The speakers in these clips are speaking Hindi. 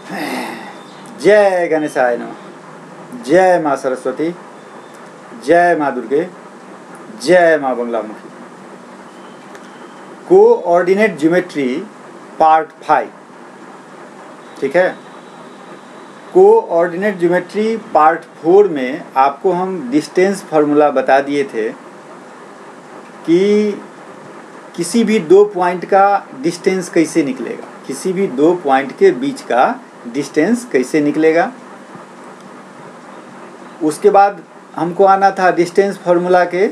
जय गणेशाय नमः। जय माँ सरस्वती, जय माँ दुर्गे, जय माँ बंगलामुखी। Coordinate geometry part 5। ठीक है, कोऑर्डिनेट ज्योमेट्री पार्ट 4 में आपको हम डिस्टेंस फार्मूला बता दिए थे कि किसी भी दो पॉइंट का डिस्टेंस कैसे निकलेगा, किसी भी दो पॉइंट के बीच का डिस्टेंस कैसे निकलेगा। उसके बाद हमको आना था डिस्टेंस फार्मूला के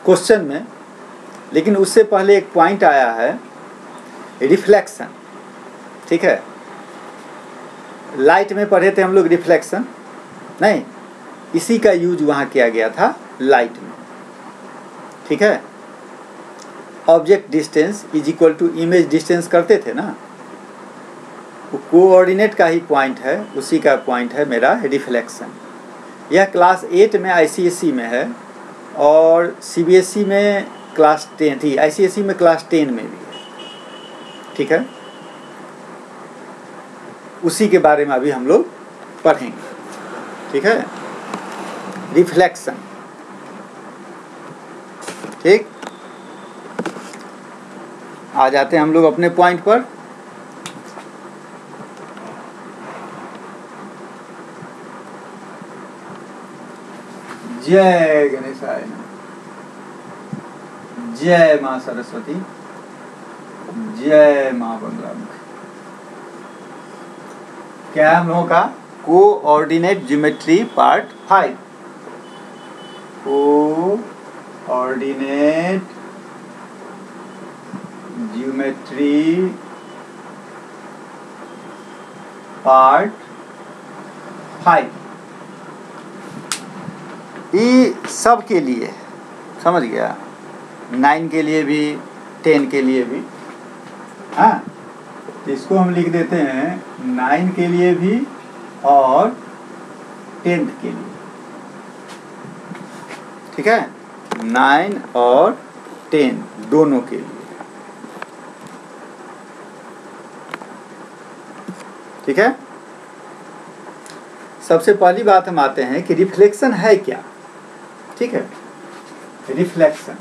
क्वेश्चन में, लेकिन उससे पहले एक पॉइंट आया है रिफ्लेक्शन। ठीक है, लाइट में पढ़े थे हम लोग रिफ्लेक्शन, नहीं, इसी का यूज वहाँ किया गया था लाइट में। ठीक है, object distance is equal to image distance करते थे ना, वो कोऑर्डिनेट का ही पॉइंट है, उसी का पॉइंट है मेरा रिफ्लेक्शन। यह क्लास 8 में आईसीएसई में है और सीबीएसई में क्लास 10 थी, आईसीएसई में क्लास 10 में भी है। ठीक है, उसी के बारे में अभी हम लोग पढ़ेंगे। ठीक है, रिफ्लेक्शन। ठीक, आ जाते हैं हम लोग अपने पॉइंट पर। जय गणेशाय नमः। जय माँ सरस्वती, जय माँ बंगलामुखी। क्या है हम लोगों का? Coordinate geometry part 5। Coordinate geometry part 5। ये सब के लिए, समझ गया, 9 के लिए भी 10 के लिए भी। हाँ, इसको हम लिख देते हैं 9 के लिए भी और 10th के लिए। ठीक है, 9 और 10 दोनों के लिए। ठीक है, सबसे पहली बात हम आते हैं कि रिफ्लेक्शन है क्या। ठीक है, रिफ्लेक्शन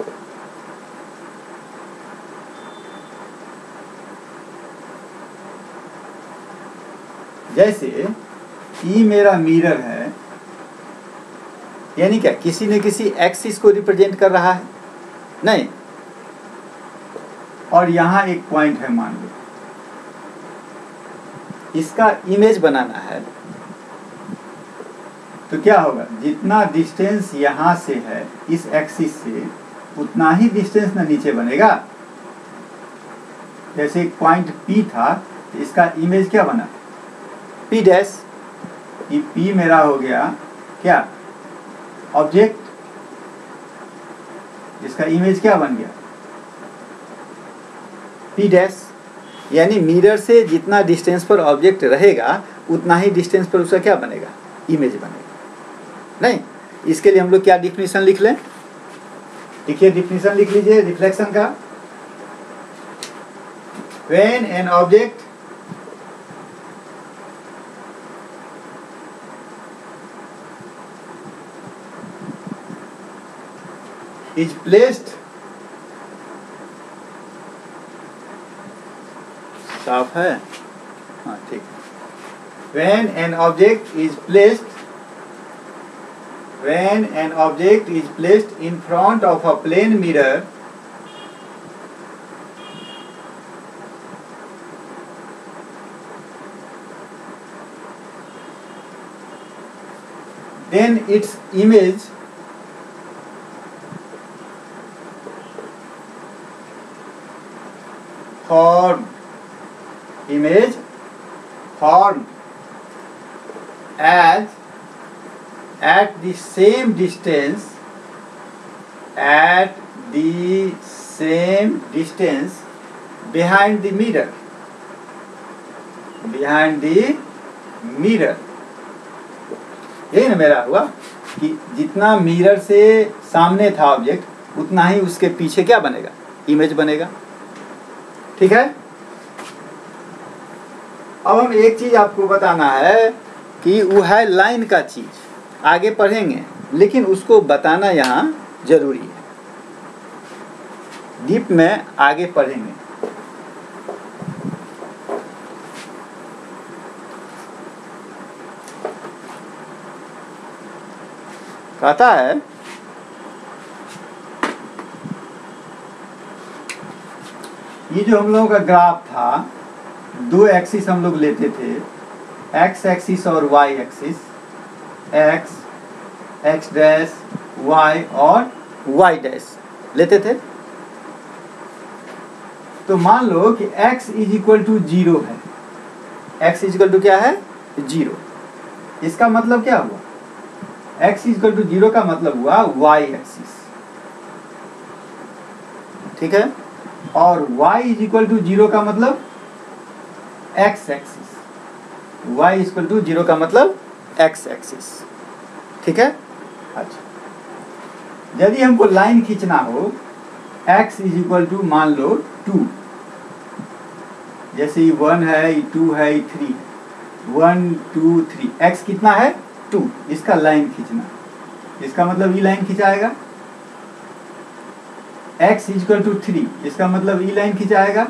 जैसे ई मेरा मिरर है, यानी क्या, किसी न किसी एक्सिस को रिप्रेजेंट कर रहा है, नहीं, और यहाँ एक पॉइंट है, मान लो इसका इमेज बनाना है, तो क्या होगा, जितना डिस्टेंस यहाँ से है इस एक्सिस से, उतना ही डिस्टेंस ना नीचे बनेगा। जैसे एक पॉइंट P था, तो इसका इमेज क्या बना, P डैश। ये P मेरा हो गया क्या, ऑब्जेक्ट, जिसका इमेज क्या बन गया, P डैश। यानी मिरर से जितना डिस्टेंस पर ऑब्जेक्ट रहेगा उतना ही डिस्टेंस पर उसका क्या बनेगा, इमेज बनेगा। नहीं, इसके लिए हम लोग क्या डिफिनीशन लिख लें, देखिए डिफिनीशन लिख लीजिए रिफ्लेक्शन का। When an object is placed, साफ है, हाँ ठीक। When an object is placed in front of a plane mirror, then its image formed as at the same distance behind the mirror, यही ना मेरा हुआ कि जितना मिरर से सामने था ऑब्जेक्ट, उतना ही उसके पीछे क्या बनेगा, इमेज बनेगा। ठीक है, अब हम एक चीज आपको बताना है कि वो है लाइन का चीज, आगे पढ़ेंगे, लेकिन उसको बताना यहाँ जरूरी है, डीप में आगे पढ़ेंगे। कहता है ये जो हम लोगों का ग्राफ था, दो एक्सिस हम लोग लेते थे, एक्स एक्सिस और y axis, x, x dash, y और वाई डैश लेते थे। तो मान लो कि x इज इक्वल टू 0 है, x इज इक्वल टू क्या है 0। इसका मतलब क्या हुआ, x इज इक्वल टू 0 का मतलब हुआ y एक्सिस, ठीक है, और y इज इक्वल टू 0 का मतलब x axis, y is equal to 0 का मतलब x एक्सिस, ठीक है। अच्छा, यदि हमको लाइन खींचना हो, x इज इक्वल टू मान लो 2, जैसे ये 1 है, ये 2 है, ये 3 है, 1 2 3, x कितना है 2, इसका लाइन खींचना, इसका मतलब ये लाइन खिंचाएगा। x इज इक्वल टू 3, इसका मतलब ये लाइन खिंचाएगा।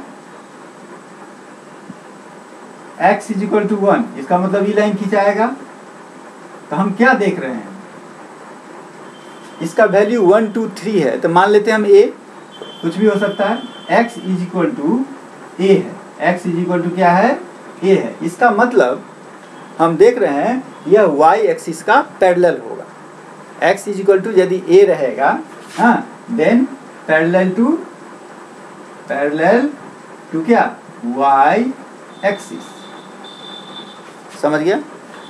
x इज इक्वल टू 1, इसका मतलब ये लाइन खिंचाएगा। तो हम क्या देख रहे हैं, इसका वैल्यू 1 2 3 है, तो मान लेते हैं हम a, कुछ भी हो सकता है। x is equal to a है, x इज इक्वल टू क्या है a है, इसका मतलब हम देख रहे हैं यह y एक्सिस का पैरेलल होगा। x इज इक्वल टू यदि a रहेगा, हाँ, देन पैरेलल टू क्या y एक्सिस, समझ गया।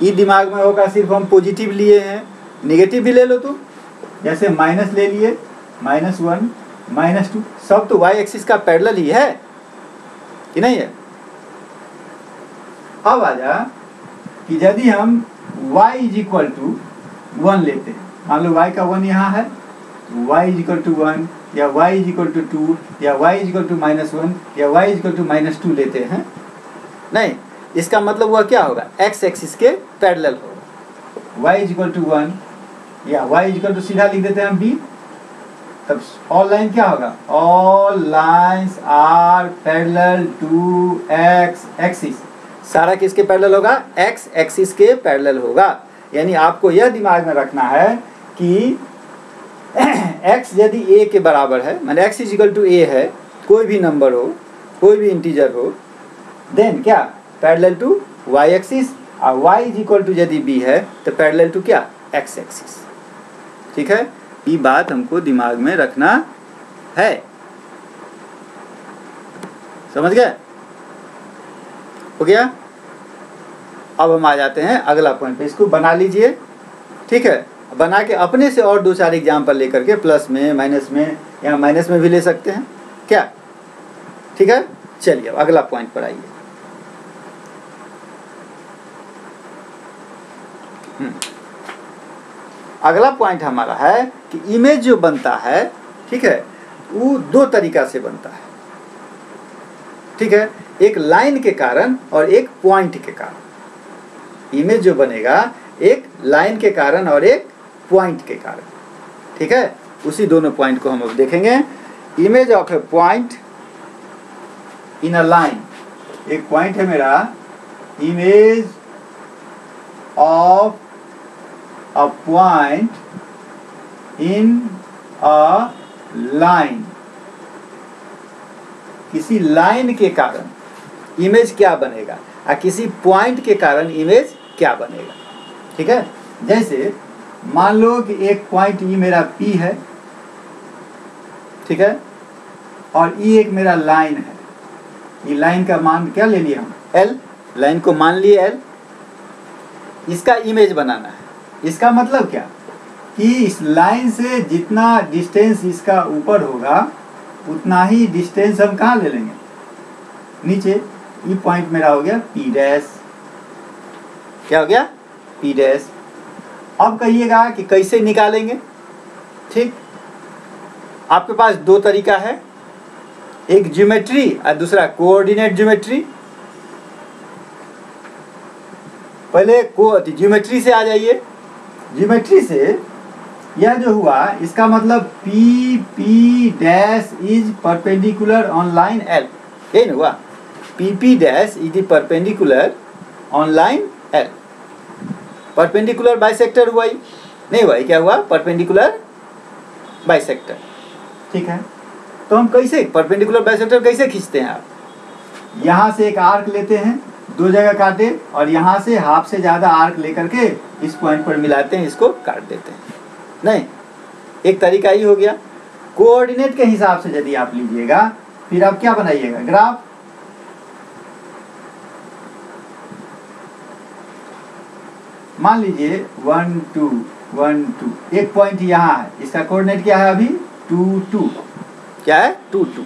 ये दिमाग में होगा, सिर्फ हम पॉजिटिव लिए हैं, नेगेटिव भी ले लो तो, जैसे माइनस ले लिए, -1 -2, सब तो y एक्सिस का पैरेलल ही है कि नहीं है। अब आ जा कि यदि हम y इज इक्वल टू 1 लेते हैं, मान लो y का 1 यहाँ है, y इज इक्वल टू 1 या y इज इक्वल टू 2 या y इज इक्वल टू -1 या y इज इक्वल टू -2 लेते हैं, नहीं, इसका मतलब हुआ क्या होगा, x एक्सिस के पैरेलल होगा। y इज इक्वल टू 1 या y इज इक्वल टू सीधा लिख देते हैं हम b, तब ऑल लाइन क्या होगा, all lines are parallel to x axis, सारा किसके पैरेलल होगा, x एक्सिस के पैरेलल होगा। यानी आपको यह दिमाग में रखना है कि x यदि a के बराबर है, माने x is equal to a है, कोई भी नंबर हो, कोई भी इंटीजर हो, देन क्या पैरेलल टू y एक्सिस, और y इज इक्वल टू यदि b है तो पैरेलल टू क्या x एक्सिस, ठीक है। ये बात हमको दिमाग में रखना है, समझ गए, हो गया। अब हम आ जाते हैं अगला पॉइंट पे, इसको बना लीजिए, ठीक है, बना के अपने से और 2-4 एग्जाम्पल लेकर के प्लस में माइनस में या माइनस में भी ले सकते हैं क्या, ठीक है। चलिए अब अगला पॉइंट पर आइए। अगला पॉइंट हमारा है कि इमेज जो बनता है, ठीक है, वो 2 तरीका से बनता है, ठीक है, एक लाइन के कारण और एक पॉइंट के कारण। इमेज जो बनेगा एक लाइन के कारण और एक पॉइंट के कारण, ठीक है। उसी दोनों पॉइंट को हम अब देखेंगे। Image of A point in a line, एक पॉइंट है मेरा, image of a point in a line, किसी लाइन के कारण इमेज क्या बनेगा और किसी पॉइंट के कारण इमेज क्या बनेगा, ठीक है। जैसे मान लो कि एक पॉइंट ये मेरा P है, ठीक है, और ये एक मेरा लाइन है, ये लाइन का मान क्या ले लिया हम L, लाइन को मान लिए L, इसका इमेज बनाना है। इसका मतलब क्या कि इस लाइन से जितना डिस्टेंस इसका ऊपर होगा उतना ही डिस्टेंस हम कहाँ ले लेंगे, नीचे। ये पॉइंट मेरा हो गया P डैश, क्या हो गया P डैश। अब कहिएगा कि कैसे निकालेंगे, ठीक। आपके पास 2 तरीका है, एक ज्योमेट्री और दूसरा कोऑर्डिनेट ज्योमेट्री। पहले को ज्योमेट्री से आ जाइए। ज्योमेट्री से यह जो हुआ इसका मतलब P P dash is perpendicular on line L, यही ना हुआ, P P dash is perpendicular on line L. Perpendicular bisector हुआ ही नहीं हुआ, क्या हुआ, परपेंडिकुलर बाइसेक्टर। ठीक है, तो हम कैसे परपेंडिकुलर बाइसेक्टर कैसे खींचते हैं? आप यहाँ से एक आर्क लेते हैं, दो जगह काटे, और यहाँ से हाफ से ज़्यादा आर्क लेकर के इस पॉइंट पर मिलाते हैं, इसको काट देते हैं। नहीं, एक तरीका ही हो गया। कोऑर्डिनेट के हिसाब से यदि आप लीजिएगा फिर आप क्या बनाइएगा, ग्राफ। मान लीजिए 1 2 1 2, एक पॉइंट यहाँ है, इसका कोऑर्डिनेट क्या है अभी 2 2, क्या है 2 2।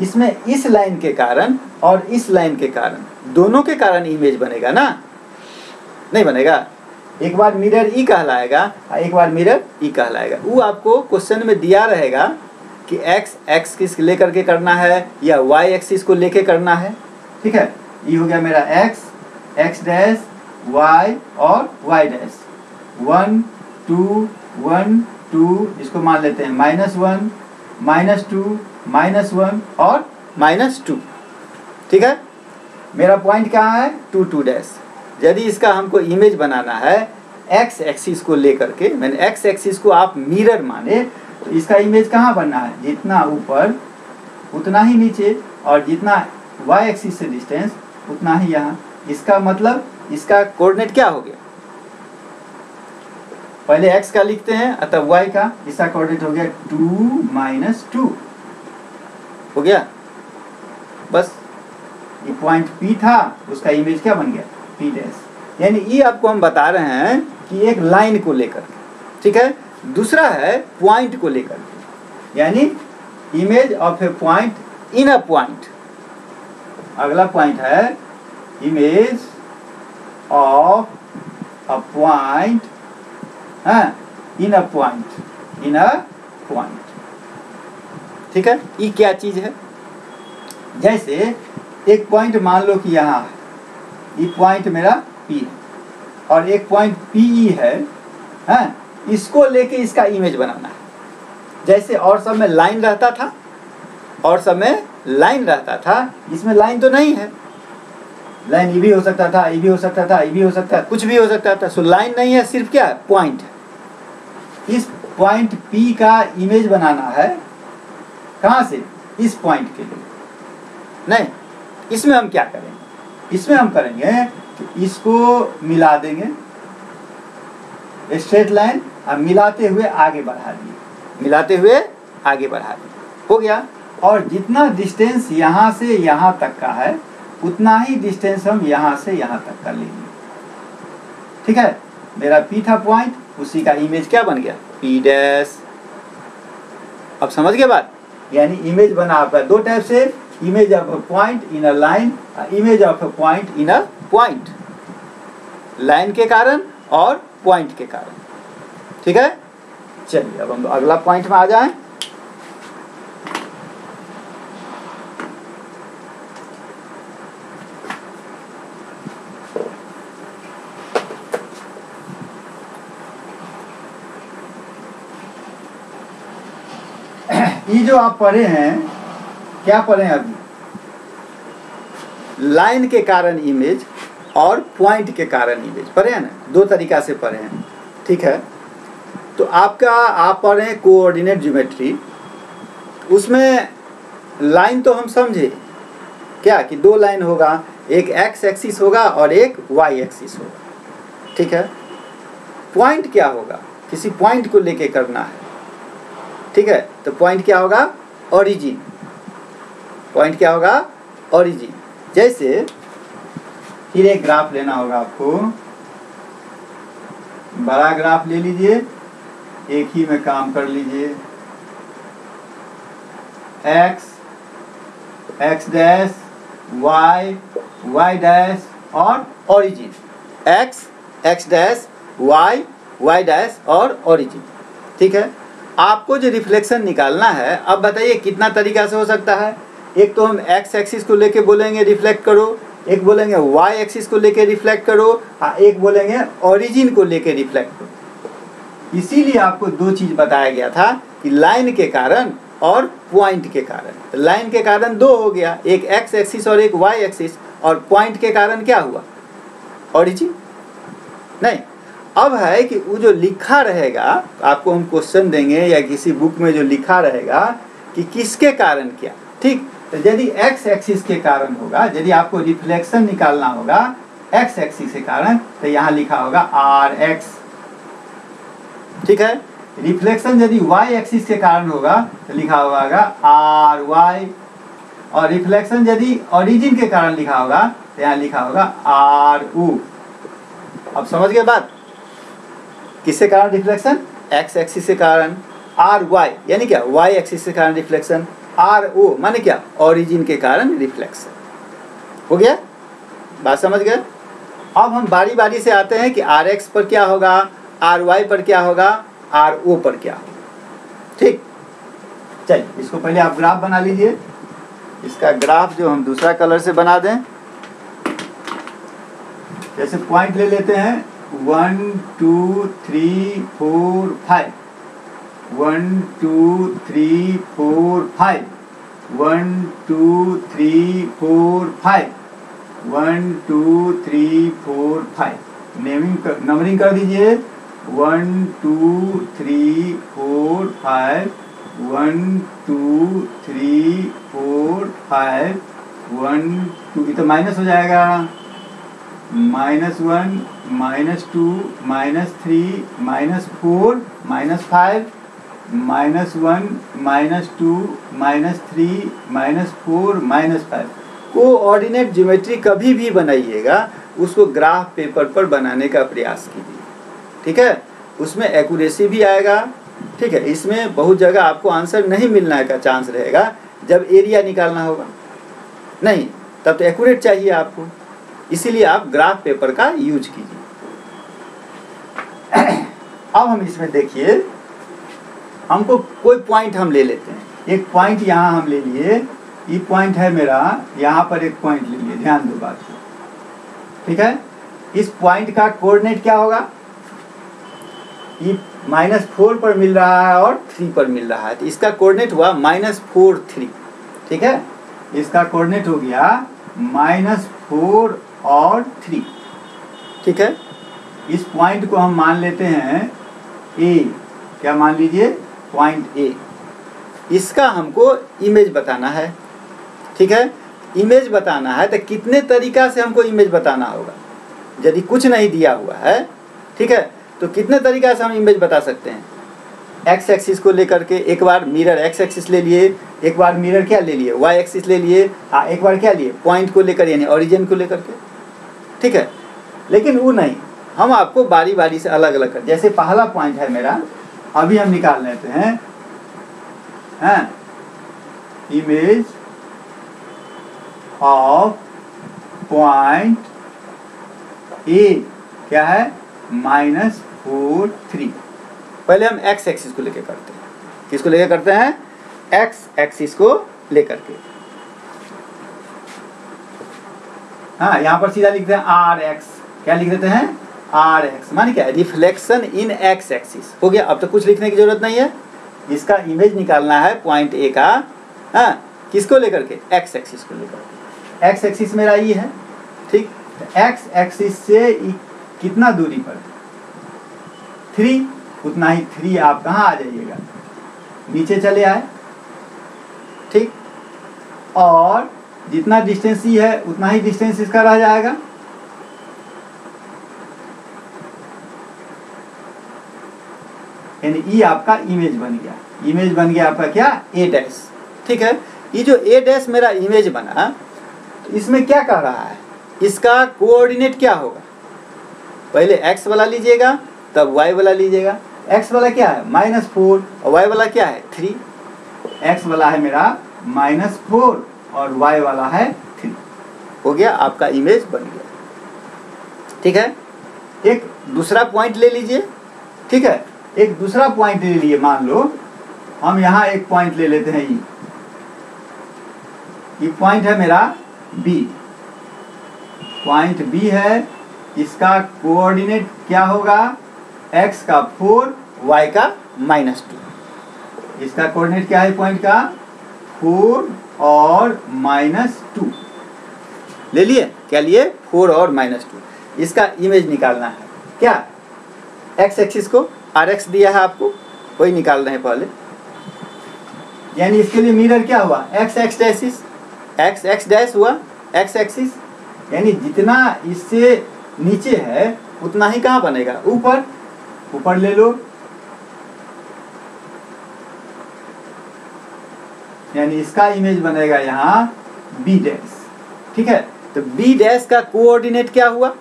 इसमें इस लाइन के कारण और इस लाइन के कारण, दोनों के कारण इमेज बनेगा ना, नहीं बनेगा? एक बार मिरर ई कहलाएगा, एक बार मिरर ई कहलाएगा। वो आपको क्वेश्चन में दिया रहेगा कि एक्स किस लेकर के करना है या वाई एक्सिस को लेके करना है। ठीक है, ये हो गया मेरा एक्स डैश वाई और वाई डैश, 1 2 1 2, इसको मान लेते हैं -1 -2 -1 और -2। ठीक है, मेरा पॉइंट कहाँ है 2 2 डैश। यदि इसका हमको इमेज बनाना है एक्स एक्सिस को लेकर के, मैंने एक्स एक्सिस को आप मिरर माने, तो इसका इमेज कहाँ बनना है, जितना ऊपर उतना ही नीचे, और जितना वाई एक्सिस से डिस्टेंस उतना ही यहाँ। इसका मतलब इसका कोऑर्डिनेट क्या हो गया, पहले एक्स का लिखते हैं, अतः वाई का, इसका कोऑर्डिनेट हो गया 2 -2 हो गया। बस ये पॉइंट पी था, उसका इमेज क्या बन गया पी डैश। यानी ये आपको हम बता रहे हैं कि एक लाइन को लेकर, ठीक है, दूसरा है पॉइंट को लेकर, यानी image of A point in a point. अगला पॉइंट है image of a point, in a point. ठीक है, ये क्या चीज है? जैसे एक पॉइंट मान लो कि यहाँ है, ये पॉइंट मेरा P है, और एक पॉइंट PE है, इसको लेके इसका इमेज बनाना है। जैसे और सब में लाइन रहता था, और सब में लाइन रहता था, इसमें लाइन तो नहीं है। लाइन ये भी हो सकता था, ये भी हो सकता था, ये भी हो सकता था, कुछ भी हो सकता था। सो लाइन नहीं है, सिर्फ क्या है, पॉइंट है। इस पॉइंट P का इमेज बनाना है, कहाँ से, इस पॉइंट के लिए नहीं। इसमें हम क्या करेंगे, इसमें हम करेंगे कि इसको मिला देंगे, स्ट्रेट लाइन, अब मिलाते हुए आगे बढ़ा दिए, मिलाते हुए आगे बढ़ा दिए, हो गया। और जितना डिस्टेंस यहाँ से यहाँ तक का है, उतना ही डिस्टेंस हम यहाँ से यहाँ तक का लेंगे। ठीक है, मेरा P था पॉइंट, उसी का इमेज क्या बन गया, P डैश। अब समझ गए बात? यानी इमेज बना आपका दो टाइप से, image of a point in a line, image of a point in a point, line के कारण और पॉइंट के कारण। ठीक है, चलिए अब हम अगला पॉइंट में आ जाएं। ये जो आप पढ़े हैं, क्या पढ़े हैं अभी, लाइन के कारण इमेज और पॉइंट के कारण इमेज पढ़े हैं ना, दो तरीका से पढ़े हैं। ठीक है, तो आपका आप पढ़े हैं कोऑर्डिनेट ज्योमेट्री, उसमें लाइन तो हम समझे क्या कि दो लाइन होगा, एक एक्स एक्सिस होगा और एक वाई एक्सिस होगा। ठीक है, पॉइंट क्या होगा, किसी पॉइंट को लेके करना है। ठीक है, तो पॉइंट क्या होगा, ओरिजिन। पॉइंट क्या होगा, ओरिजिन। जैसे फिर एक ग्राफ लेना होगा आपको, बड़ा ग्राफ ले लीजिए, एक ही में काम कर लीजिए। एक्स डैश वाई डैश और origin, x dash y dash और ओरिजिन। ठीक है, आपको जो रिफ्लेक्शन निकालना है, अब बताइए कितना तरीका से हो सकता है। एक तो हम एक्स एक्सिस को लेके बोलेंगे रिफ्लेक्ट करो, एक बोलेंगे वाई एक्सिस को लेके रिफ्लेक्ट करो, एक बोलेंगे ओरिजिन को लेके रिफ्लेक्ट करो। इसीलिए आपको दो चीज बताया गया था कि लाइन के कारण और पॉइंट के कारण। लाइन के कारण दो हो गया, एक एक्स एक्सिस और एक वाई एक्सिस, और पॉइंट के कारण क्या हुआ, ओरिजिन। नहीं, अब है कि वो जो लिखा रहेगा, आपको हम क्वेश्चन देंगे या किसी बुक में जो लिखा रहेगा कि किसके कारण क्या, ठीक। तो यदि एक्स एक्सिस के कारण होगा, यदि आपको रिफ्लेक्शन निकालना होगा एक्स एक्सिस के कारण, तो यहाँ लिखा होगा आर एक्स, ठीक है। रिफ्लेक्शन यदि वाई एक्सिस के कारण होगा तो लिखा होगा आर वाई, और रिफ्लेक्शन यदि ओरिजिन के कारण लिखा होगा तो यहाँ लिखा होगा आर ऊ। अब समझ गए बात, किसके कारण रिफ्लेक्शन, एक्स एक्सिस के कारण, आर वाई यानी क्या, वाई एक्सिस के कारण रिफ्लेक्शन, आर ओ माने क्या, ओरिजिन के कारण रिफ्लेक्शन। हो गया, बात समझ गए। अब हम बारी बारी से आते हैं कि आर एक्स पर क्या होगा, आर वाई पर क्या होगा, आर ओ पर क्या होगा, ठीक। चलिए इसको पहले आप ग्राफ बना लीजिए। इसका ग्राफ जो हम दूसरा कलर से बना दें, जैसे पॉइंट ले लेते हैं 1 2 3 4 5, 1 2 3 4 5, 1 2 3 4 5, 1 2 3 4 5, नंबरिंग कर दीजिए 1 2 3 4 5, 1 2 3 4 5, 1 2, ये तो माइनस हो जाएगा, -1 -2 -3 -4 -5, -1 -2 -3 -4 -5। कोऑर्डिनेट ज्योमेट्री कभी भी बनाइएगा उसको ग्राफ पेपर पर बनाने का प्रयास कीजिए, ठीक है। उसमें एक्यूरेसी भी आएगा, ठीक है। इसमें बहुत जगह आपको आंसर नहीं मिलने का चांस रहेगा, जब एरिया निकालना होगा नहीं, तब तो एक्यूरेट चाहिए आपको, इसीलिए आप ग्राफ पेपर का यूज कीजिए। अब हम इसमें देखिए, हमको कोई पॉइंट हम ले लेते हैं, एक पॉइंट यहाँ हम ले लिए, ये पॉइंट है मेरा, यहाँ पर एक पॉइंट ले लिए, ध्यान दो बात को, ठीक है। इस पॉइंट का कोऑर्डिनेट क्या होगा, ये -4 पर मिल रहा है और 3 पर मिल रहा है, तो इसका कोऑर्डिनेट हुआ -4 3, ठीक है। इसका कोऑर्डिनेट हो गया -4 और 3, ठीक है। इस पॉइंट को हम मान लेते हैं ए, क्या मान लीजिए, पॉइंट ए। इसका हमको इमेज बताना है, ठीक है। इमेज बताना है तो कितने तरीका से हमको इमेज बताना होगा, यदि कुछ नहीं दिया हुआ है, ठीक है, तो कितने तरीका से हम इमेज बता सकते हैं। एक्स एक्सिस को लेकर के एक बार मिरर एक्स एक्सिस ले लिए, एक बार मिरर क्या ले लिए, वाई एक्सिस ले लिए, एक बार क्या लिए, पॉइंट को लेकर यानी ओरिजिन को लेकर के, ठीक है। लेकिन वो नहीं, हम आपको बारी बारी से अलग अलग कर, जैसे पहला पॉइंट है मेरा, अभी हम निकाल लेते हैं, इमेज ऑफ पॉइंट ए क्या है, -4 3। पहले हम एक्स एक्सिस को लेकर करते हैं, किसको लेकर करते हैं, एक्स एक्सिस को लेकर के। हाँ, यहाँ पर सीधा लिखते हैं आर एक्स, क्या लिख देते हैं, आर एक्स माने क्या, रिफ्लेक्शन इन एक्स एक्सिस। हो गया, अब तो कुछ लिखने की जरूरत नहीं है। इसका इमेज निकालना है पॉइंट ए का, हाँ, किसको लेकर के, एक्स एक्सिस को लेकर के। एक्स एक्सिस मेरा ये है, ठीक। तो एक्स एक्सिस से कितना दूरी पर, 3, उतना ही 3 आप कहाँ आ जाइएगा, नीचे चले आए, ठीक। और जितना डिस्टेंस ये है उतना ही डिस्टेंस इसका रह जाएगा, यानी ये आपका इमेज बन गया। इमेज बन गया आपका क्या, ए डैश, ठीक है। ये जो ए डैश मेरा इमेज बना, तो इसमें क्या कह रहा है, इसका कोऑर्डिनेट क्या होगा, पहले एक्स वाला लीजिएगा तब वाई वाला लीजिएगा। एक्स वाला क्या है, -4, और वाई वाला क्या है, 3। एक्स वाला है मेरा -4 और वाई वाला है 3। हो गया, आपका इमेज बन गया, ठीक है। एक दूसरा पॉइंट ले लीजिए, ठीक है। एक दूसरा पॉइंट ले लिए, मान लो हम यहाँ एक पॉइंट ले लेते हैं, ये पॉइंट है मेरा बी, पॉइंट बी है, इसका कोऑर्डिनेट क्या होगा, x का 4 y का -2। इसका कोऑर्डिनेट क्या है पॉइंट का, 4 और -2 ले लिए। क्या लिए, 4 और -2। इसका इमेज निकालना है क्या, x एक्सिस को rx दिया है आपको, वही निकाल रहे हैं पहले। यानी इसके लिए मिरर क्या हुआ, x x डैश हुआ x एक्सिस, यानी जितना इससे नीचे है उतना ही कहाँ बनेगा, ऊपर। ऊपर ले लो, यानी इसका इमेज बनेगा यहाँ b डैश। ठीक है, तो b डैश का कोऑर्डिनेट क्या हुआ,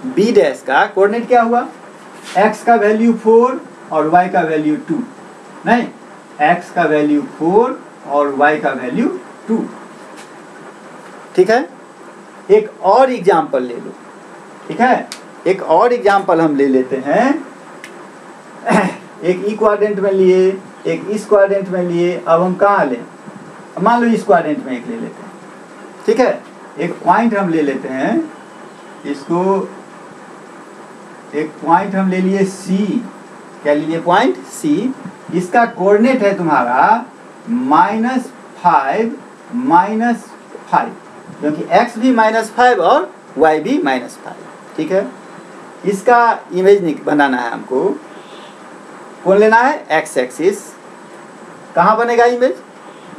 b डैश का कोऑर्डिनेट क्या हुआ, x का वैल्यू 4 और y का वैल्यू 2, नहीं, x का वैल्यू 4 और y का वैल्यू 2। ठीक है, एक और एग्जाम्पल ले लो। ठीक है, एक और एग्जाम्पल हम ले लेते हैं। एक ई क्वाड्रेंट में लिए, एक इस क्वाड्रेंट में लिए, अब हम कहाँ लें, मान लो इस क्वाड्रेंट में एक ले लेते हैं। ठीक है, एक पॉइंट हम ले लेते हैं, इसको एक पॉइंट हम ले लिए C। क्या ले लिए, पॉइंट C। इसका कोऑर्डिनेट है तुम्हारा -5 -5, क्योंकि x भी -5 और y भी -5। ठीक है, इसका इमेज बनाना है हमको। कौन लेना है, x एक्सिस। कहाँ बनेगा इमेज,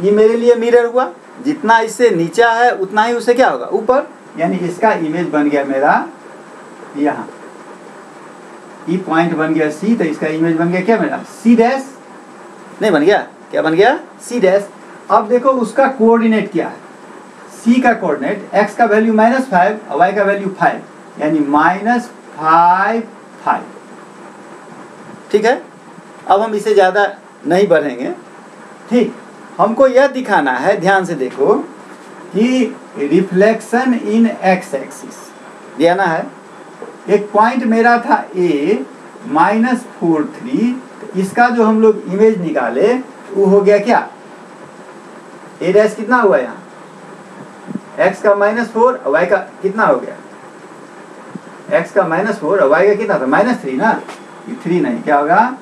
ये मेरे लिए मिरर हुआ, जितना इससे नीचा है उतना ही उसे क्या होगा, ऊपर। यानी इसका इमेज बन गया मेरा यहाँ, ये पॉइंट बन गया C, तो इसका इमेज बन गया क्या मेरा, C डैश। नहीं बन गया, क्या बन गया, C डैश। अब देखो उसका कोऑर्डिनेट क्या है, C का कोऑर्डिनेट, x का वैल्यू -5 और y का वैल्यू 5, यानी -5 5। ठीक है, अब हम इसे ज़्यादा नहीं बढ़ेंगे। ठीक, हमको यह दिखाना है, ध्यान से देखो, कि रिफ्लेक्शन इन x एक्सिस देना है। एक पॉइंट मेरा था A -4 3, तो इसका जो हम लोग इमेज निकाले वो हो गया क्या, A डैश कितना हुआ यहाँ, x का -4 और y का कितना हो गया, x का -4 और y का कितना था, -3 ना, ये 3 नहीं, क्या होगा,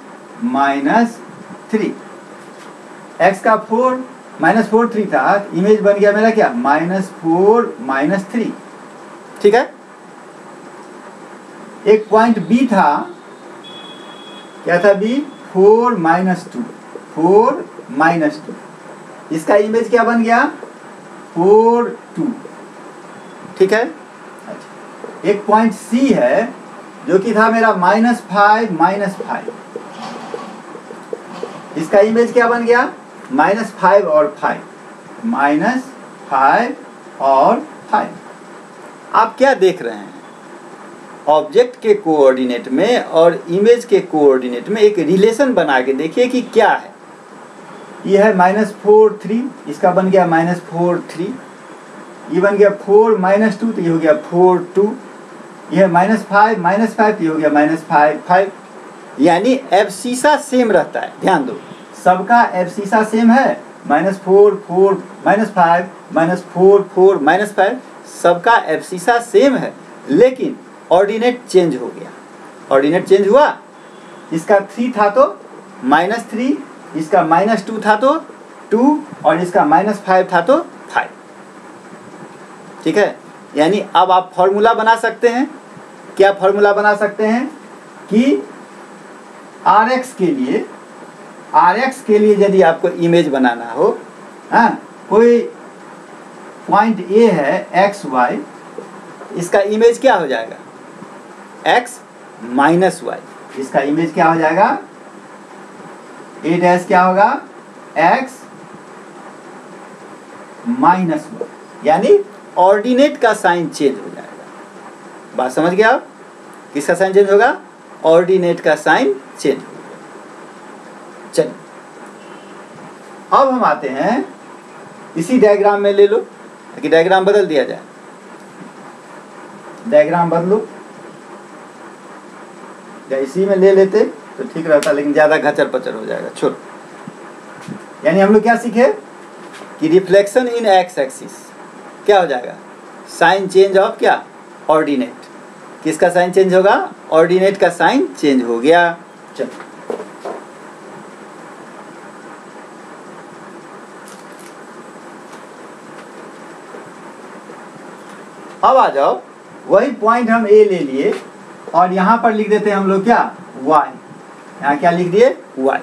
-3। x का 4 -4 3 था, इमेज बन गया मेरा क्या, -4 -3। ठीक है, एक पॉइंट B था, क्या था B, 4 -2, 4 -2। इसका इमेज क्या बन गया, 4 2। ठीक है, अच्छा, एक पॉइंट C है जो कि था मेरा -5 -5। इसका इमेज क्या बन गया, -5 और 5, -5 और 5। आप क्या देख रहे हैं, ऑब्जेक्ट के कोऑर्डिनेट में और इमेज के कोऑर्डिनेट में एक रिलेशन बना के देखिए कि क्या है। ये है -4 3, इसका बन गया -4 3, ये बन गया 4 -2, तो ये हो गया 4 2, ये है -5 -5, तो ये हो गया -5 5। यानी एब्सिसा सेम रहता है, ध्यान दो, सबका एब्सिसा सेम है, -4 4 -5 -4 4 -5, सबका एब्सिसा सेम है, लेकिन ऑर्डिनेट चेंज हो गया। ऑर्डिनेट चेंज हुआ, इसका 3 था तो -3, इसका -2 था तो 2, और इसका -5 था तो 5। ठीक है, यानी अब आप फॉर्मूला बना सकते हैं। क्या फॉर्मूला बना सकते हैं कि Rx के लिए यदि आपको इमेज बनाना हो, हाँ, कोई पॉइंट A है x y, इसका इमेज क्या हो जाएगा, x -y। इसका इमेज क्या हो जाएगा, A डैश क्या होगा, x -y, यानी ऑर्डिनेट का साइन चेंज हो जाएगा। बात समझ गया आप, किसका साइन चेंज होगा, ऑर्डिनेट का साइन चेंज होगा। चलिए अब हम आते हैं इसी डायग्राम में, ले लो कि डायग्राम बदल दिया जाए, डायग्राम बदलो, या इसी में ले लेते तो ठीक रहता, लेकिन ज़्यादा घचर पचर हो जाएगा, छोड़। यानी हम लोग क्या सीखे कि रिफ्लेक्शन इन एक्स एक्सिस क्या हो जाएगा, साइन चेंज ऑफ क्या, ऑर्डिनेट। किसका साइन चेंज होगा, ऑर्डिनेट का साइन चेंज हो गया। चलो अब आ जाओ, वही पॉइंट हम ए ले लिए और यहाँ पर लिख देते हैं हम लोग क्या, y। यहाँ क्या लिख दिए, y।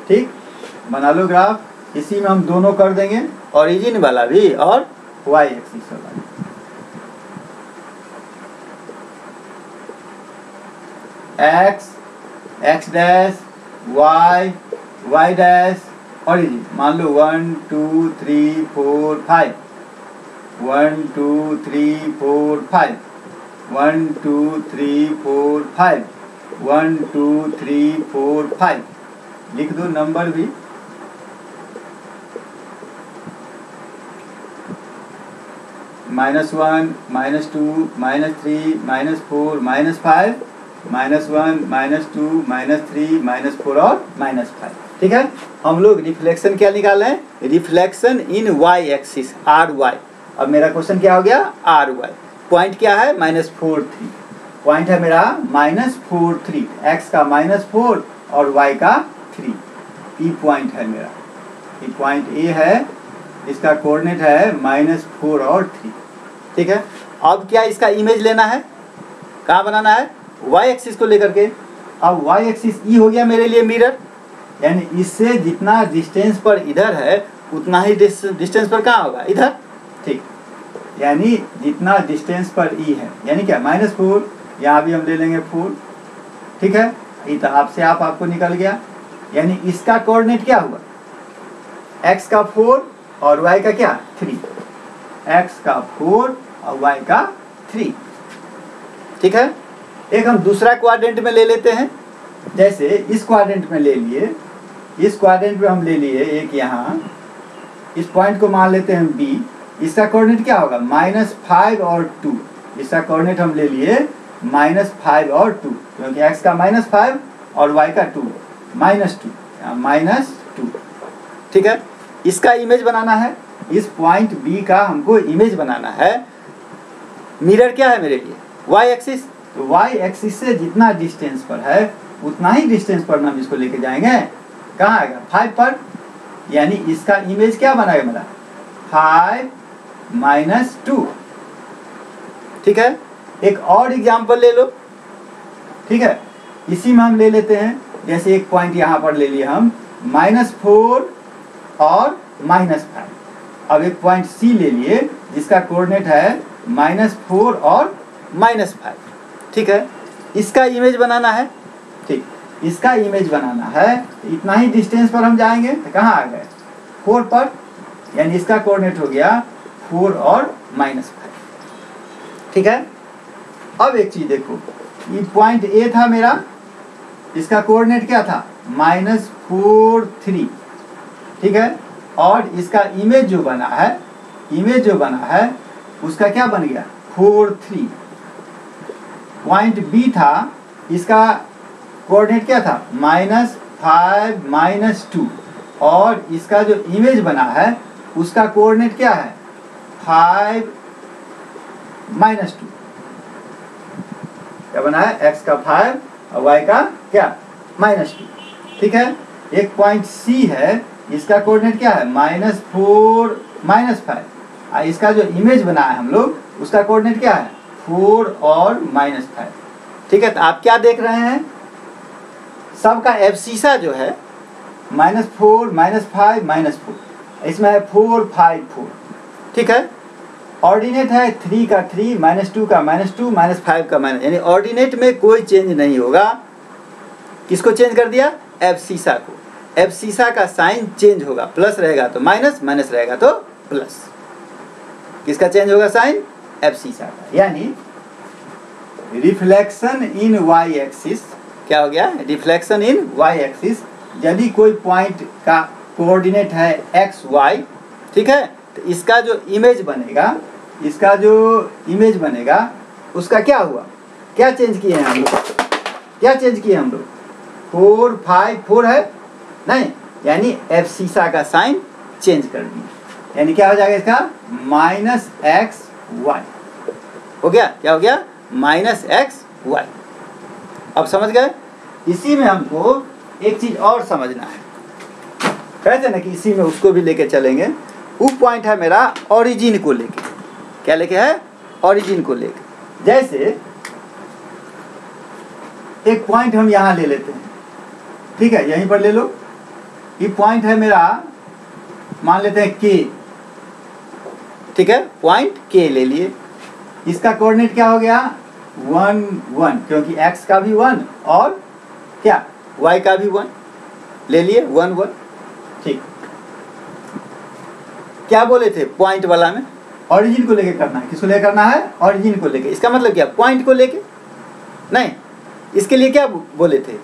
ठीक, बना लो ग्राफ। इसी में हम दोनों कर देंगे, ओरिजिन वाला भी और y एक्सिस वाला भी। x, x dash, y, y dash, origin मान लो 1 2 3 4 5, 1 2 3 4 5, 1 2 3 4 5, 1 2 3 4 5। लिख दो नंबर भी। -1, -2, -3, -4, -5, -1, -2, -3, -4 और -5। ठीक है, हम लोग रिफ्लेक्शन क्या निकाल रहे हैं, reflection in y axis RY। अब मेरा क्वेश्चन क्या हो गया, RY। पॉइंट क्या है, -4 3। पॉइंट है मेरा -4 3, x का -4 और y का 3। ई पॉइंट है मेरा, ई पॉइंट ए है, इसका कोऑर्डिनेट है -4 और 3। ठीक है, अब क्या इसका इमेज लेना है, कहाँ बनाना है, y एक्सिस को लेकर के। अब y एक्सिस ई हो गया मेरे लिए मिरर, यानी इससे जितना डिस्टेंस पर इधर है उतना ही डिस्टेंस पर कहाँ होगा, इधर। ठीक, यानी जितना डिस्टेंस पर ई है, यानी क्या -4, यहाँ भी हम ले लेंगे 4। ठीक है, ये तो आपसे आपको निकल गया, यानी इसका कोऑर्डिनेट क्या हुआ, x का 4 और y का क्या 3, x का 4 और y का 3। ठीक है, एक हम दूसरा क्वाड्रेंट में ले लेते हैं। जैसे इस क्वाड्रेंट में ले लिए, इस क्वाड्रेंट में हम ले लिए एक यहाँ, इस पॉइंट को मान लेते हैं B। इसका कोऑर्डिनेट क्या होगा, -5 और 2। इसका कोऑर्डिनेट हम ले लिए -5 और 2, क्योंकि x का -5 और y का 2, -2। ठीक है, इसका इमेज बनाना है, इस पॉइंट B का हमको इमेज बनाना है। मिरर क्या है मेरे लिए, y एक्सिस। तो y एक्सिस से जितना डिस्टेंस पर है उतना ही डिस्टेंस पर हम इसको लेके जाएंगे। कहाँ आएगा, 5 पर, यानी इसका इमेज क्या बनाएगा मेरा, 5 - 2। ठीक है, एक और एग्जाम्पल ले लो। ठीक है, इसी में हम ले लेते हैं, जैसे एक पॉइंट यहाँ पर ले लिए हम, -4 और -5। अब एक पॉइंट C ले लिए जिसका कोऑर्डिनेट है -4 और -5। ठीक है, इसका इमेज बनाना है। ठीक, इसका इमेज बनाना है, इतना ही डिस्टेंस पर हम जाएंगे, तो कहाँ आ गए, 4 पर, यानी इसका कोऑर्डिनेट हो गया 4 और -5। ठीक है, अब एक चीज देखो, ये पॉइंट A था मेरा, इसका कोऑर्डिनेट क्या था, -4 3। ठीक है, और इसका इमेज जो बना है उसका क्या बन गया, 4 3। पॉइंट B था, इसका कोऑर्डिनेट क्या था, -5 - 2, और इसका जो इमेज बना है उसका कोऑर्डिनेट क्या है, 5 - 2। क्या बना है, x का 5 और y का क्या, -2। ठीक है, एक पॉइंट C है, इसका कोऑर्डिनेट क्या है, -4 -5, और इसका जो इमेज बना है हम लोग उसका कोऑर्डिनेट क्या है, 4 और -5। ठीक है, तो आप क्या देख रहे हैं, सबका एब्सिसा जो है -4 -5 -4, इसमें है 4 5 4। ठीक है, ऑर्डिनेट है 3 का 3, -2 का -2, -5 का -, यानी ऑर्डिनेट में कोई चेंज नहीं होगा। किसको चेंज कर दिया, एब्सिसा को। एब्सिसा का साइन चेंज होगा, प्लस रहेगा तो माइनस, माइनस रहेगा तो प्लस। किसका चेंज होगा साइन, एब्सिसा का। यानी रिफ्लेक्शन इन y एक्सिस क्या हो गया, रिफ्लेक्शन इन y एक्सिस। यदि कोई पॉइंट का कोऑर्डिनेट है x y, ठीक है, तो इसका जो इमेज बनेगा, उसका क्या हुआ, क्या चेंज किए हैं हम लोग, 4 5 4 है नहीं, यानी एब्सिसा का साइन चेंज कर दिया। यानी क्या हो जाएगा इसका, -x वाई। हो गया, क्या हो गया? Minus x y. अब समझ गए? इसी में हमको एक चीज और समझना है, कहते ना कि इसी में उसको भी लेके चलेंगे। वो पॉइंट है मेरा ओरिजिन को लेके। क्या लेके है? ओरिजिन को लेके। जैसे एक पॉइंट हम यहाँ ले लेते हैं, ठीक है, यहीं पर ले लो। ये पॉइंट है मेरा, मान लेते हैं के, ठीक है, पॉइंट के ले लिए। इसका कोऑर्डिनेट क्या हो गया? 1 1, क्योंकि x का भी 1 और क्या y का भी 1 ले लिए, 1 1। ठीक, क्या बोले थे पॉइंट वाला में? ओरिजिन को लेके करना है। किसको लेके करना है? ओरिजिन को लेके। इसका मतलब क्या? पॉइंट को लेके नहीं। इसके लिए क्या बोले थे?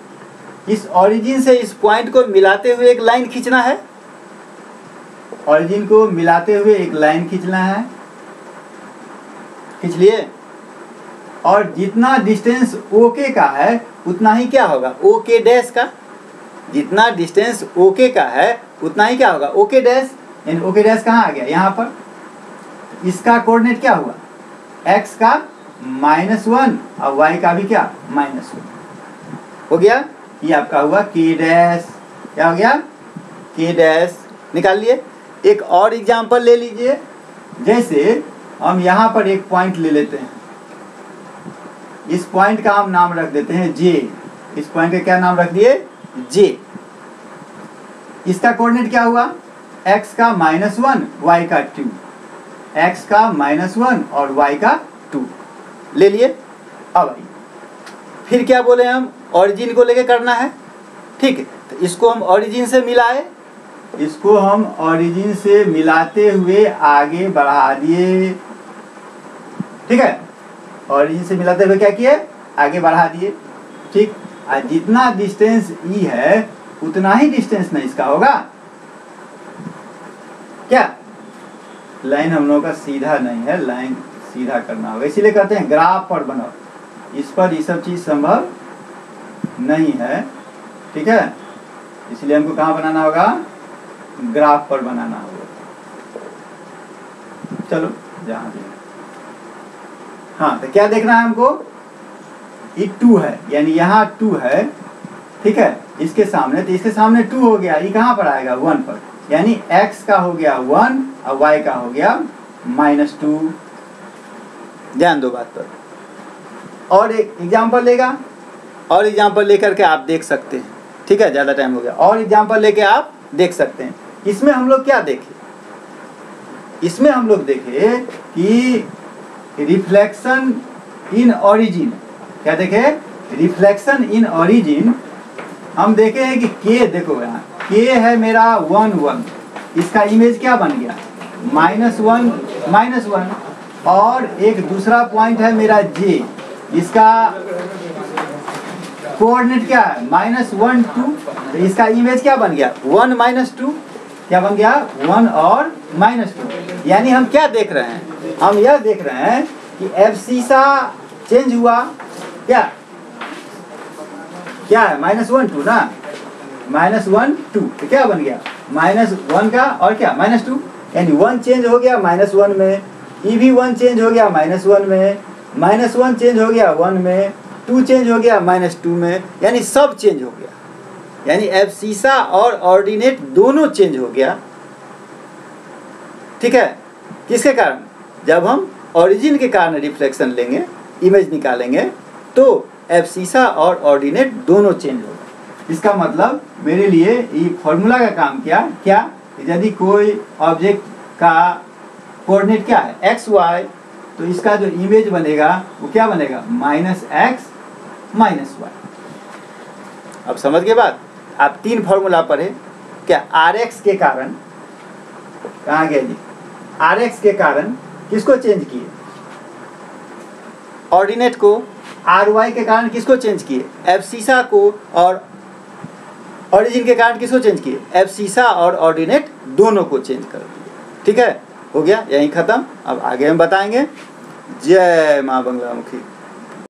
इस ओरिजिन से इस पॉइंट को मिलाते हुए एक लाइन खींचना है। ओरिजिन को मिलाते हुए एक लाइन खींचना है, खींच लिए। और जितना डिस्टेंस ओके का है उतना ही क्या होगा? ओके डैश का। जितना डिस्टेंस ओके का है उतना ही क्या होगा? Okay dash. यानी ओके डैश कहाँ आ गया? यहाँ पर। इसका कोऑर्डिनेट क्या हुआ? x का -1 और y का भी क्या? -1 हो गया। ये आपका हुआ k डैश। क्या हो गया? k dash. निकाल लिए। एक और एग्जांपल ले लीजिए। जैसे हम यहाँ पर एक पॉइंट ले लेते हैं, इस पॉइंट का हम नाम रख देते हैं j। इस पॉइंट का क्या नाम रख दिए? j। इसका कोऑर्डिनेट क्या हुआ? x का -1 y का 2, x का -1 और y का 2 ले लिए। अब फिर क्या बोले हम? ओरिजिन को लेके करना है, ठीक है। तो इसको हम ओरिजिन से मिलाए, इसको हम ओरिजिन से मिलाते हुए आगे बढ़ा दिए, ठीक है। ओरिजिन से मिलाते हुए क्या किए? आगे बढ़ा दिए, ठीक। और जितना डिस्टेंस ई है उतना ही डिस्टेंस ना इसका होगा। क्या लाइन हम लोगों का सीधा नहीं है, लाइन सीधा करना होगा। इसीलिए कहते हैं ग्राफ पर बनाओ। इस पर ये सब चीज संभव नहीं है, ठीक है। इसलिए हमको कहाँ बनाना होगा? ग्राफ पर बनाना होगा। चलो जहाँ भी, हाँ, तो क्या देखना है हमको? ये 2 है, यानी यहाँ 2 है, ठीक है। इसके सामने, तो इसके सामने 2 हो गया, ये कहाँ पर आएगा? 1 पर। यानी x का हो गया 1 और y का हो गया -2। ध्यान दो बात पर। और एक एग्जाम्पल लेगा, और एग्जाम्पल लेकर के आप देख सकते हैं, ठीक है। ज़्यादा टाइम हो गया, और एग्जाम्पल लेके आप देख सकते हैं। इसमें हम लोग क्या देखे? इसमें हम लोग देखे कि रिफ्लेक्शन इन ओरिजिन। क्या देखे? Reflection in origin. हम देखे हैं कि k, देखो यहाँ k है मेरा 1 1, इसका इमेज क्या बन गया? -1 -1। और एक दूसरा पॉइंट है मेरा j, इसका कोऑर्डिनेट क्या है? -1 2। तो इसका इमेज क्या बन गया? 1 -2। क्या बन गया? 1 और -2। यानी हम क्या देख रहे हैं? हम यह देख रहे हैं कि एब्सिसा चेंज हुआ। क्या क्या है? -1 2 ना, -1 2। तो क्या बन गया? -1 का और क्या? -2। यानी 1 चेंज हो गया -1 में, ये भी 1 चेंज हो गया -1 में, -1 चेंज हो गया 1 में, 2 चेंज हो गया -2 में, यानी सब चेंज हो गया। यानी एब्सिसा और ऑर्डिनेट दोनों चेंज हो गया, ठीक है। किसके कारण? जब हम ओरिजिन के कारण रिफ्लेक्शन लेंगे, इमेज निकालेंगे, तो एब्सिसा और ऑर्डिनेट दोनों चेंज होगा। इसका मतलब मेरे लिए ये फॉर्मूला का काम किया। क्या? यदि कोई ऑब्जेक्ट का कोऑर्डिनेट क्या है? एक्स वाई, तो इसका जो इमेज बनेगा वो क्या बनेगा? -x -y। अब समझ गए बात? आप 3 फॉर्मूला पढ़े। क्या? rx के कारण, कहाँ गया जी? rx के कारण किसको चेंज किए? ऑर्डिनेट को। ry के कारण किसको चेंज किए? एब्सिसा को। और ओरिजिन के कारण किसको चेंज किए? एब्सिसा और ऑर्डिनेट दोनों को चेंज कर दिए, ठीक है। हो गया, यहीं खत्म। अब आगे हम बताएंगे। जय माँ बंगला मुखी।